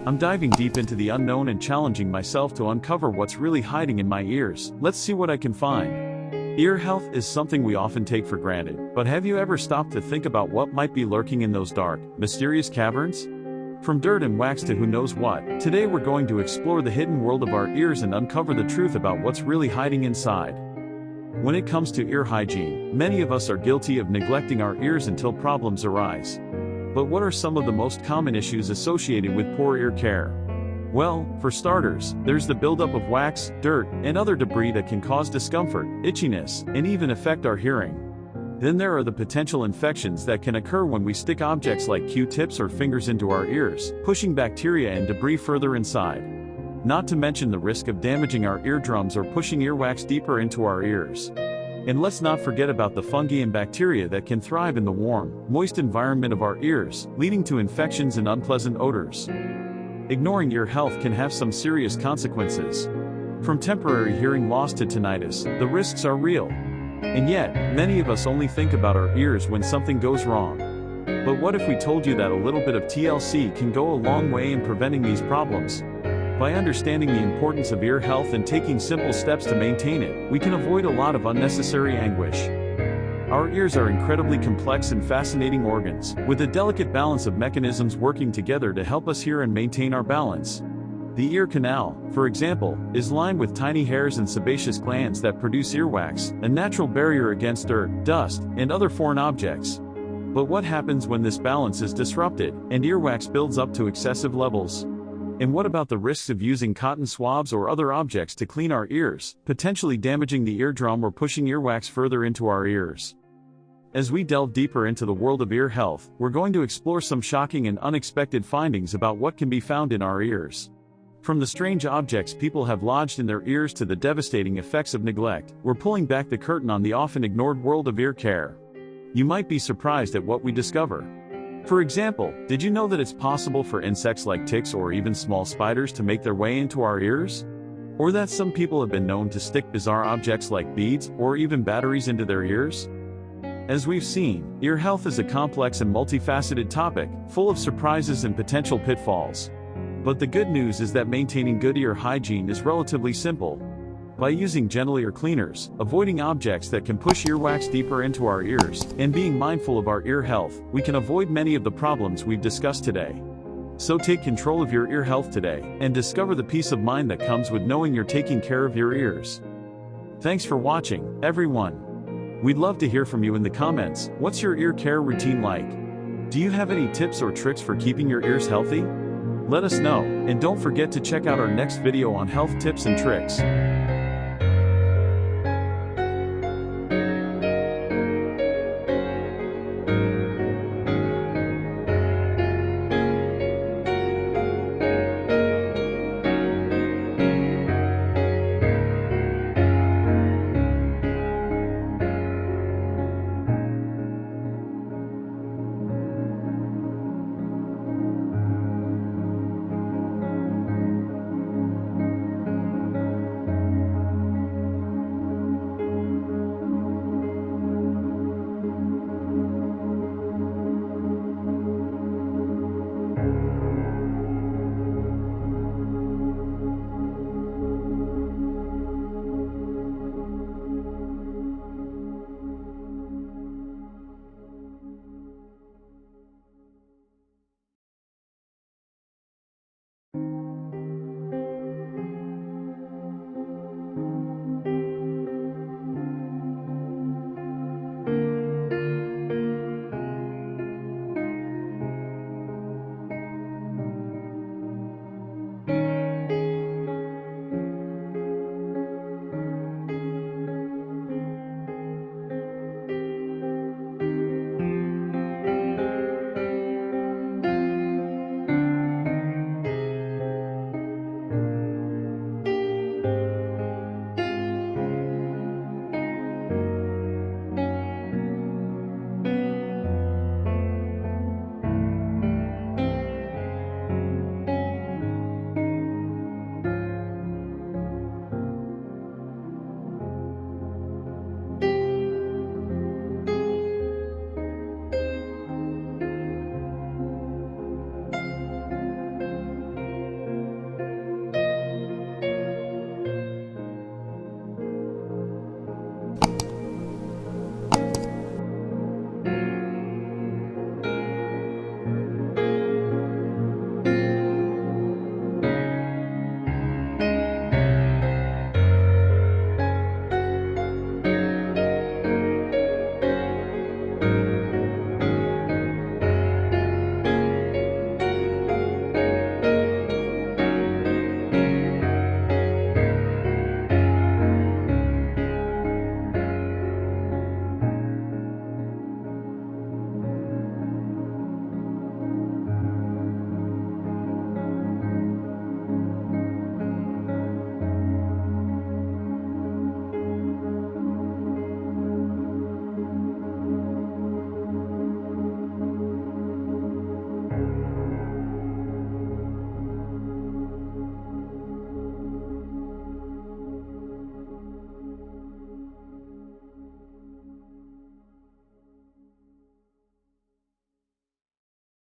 I'm diving deep into the unknown and challenging myself to uncover what's really hiding in my ears. Let's see what I can find. Ear health is something we often take for granted, but have you ever stopped to think about what might be lurking in those dark, mysterious caverns? From dirt and wax to who knows what, today we're going to explore the hidden world of our ears and uncover the truth about what's really hiding inside. When it comes to ear hygiene, many of us are guilty of neglecting our ears until problems arise. But what are some of the most common issues associated with poor ear care? Well, for starters, there's the buildup of wax, dirt, and other debris that can cause discomfort, itchiness, and even affect our hearing. Then there are the potential infections that can occur when we stick objects like Q-tips or fingers into our ears, pushing bacteria and debris further inside. Not to mention the risk of damaging our eardrums or pushing earwax deeper into our ears. And let's not forget about the fungi and bacteria that can thrive in the warm, moist environment of our ears, leading to infections and unpleasant odors. Ignoring ear health can have some serious consequences. From temporary hearing loss to tinnitus, the risks are real. And yet, many of us only think about our ears when something goes wrong. But what if we told you that a little bit of TLC can go a long way in preventing these problems? By understanding the importance of ear health and taking simple steps to maintain it, we can avoid a lot of unnecessary anguish. Our ears are incredibly complex and fascinating organs, with a delicate balance of mechanisms working together to help us hear and maintain our balance. The ear canal, for example, is lined with tiny hairs and sebaceous glands that produce earwax, a natural barrier against dirt, dust, and other foreign objects. But what happens when this balance is disrupted, and earwax builds up to excessive levels? And what about the risks of using cotton swabs or other objects to clean our ears, potentially damaging the eardrum or pushing earwax further into our ears? As we delve deeper into the world of ear health, we're going to explore some shocking and unexpected findings about what can be found in our ears. From the strange objects people have lodged in their ears to the devastating effects of neglect, we're pulling back the curtain on the often ignored world of ear care. You might be surprised at what we discover. For example, did you know that it's possible for insects like ticks or even small spiders to make their way into our ears? Or that some people have been known to stick bizarre objects like beads or even batteries into their ears? As we've seen, ear health is a complex and multifaceted topic, full of surprises and potential pitfalls. But the good news is that maintaining good ear hygiene is relatively simple. By using gentle ear cleaners, avoiding objects that can push earwax deeper into our ears, and being mindful of our ear health, we can avoid many of the problems we've discussed today. So take control of your ear health today, and discover the peace of mind that comes with knowing you're taking care of your ears. Thanks for watching, everyone. We'd love to hear from you in the comments. What's your ear care routine like? Do you have any tips or tricks for keeping your ears healthy? Let us know, and don't forget to check out our next video on health tips and tricks.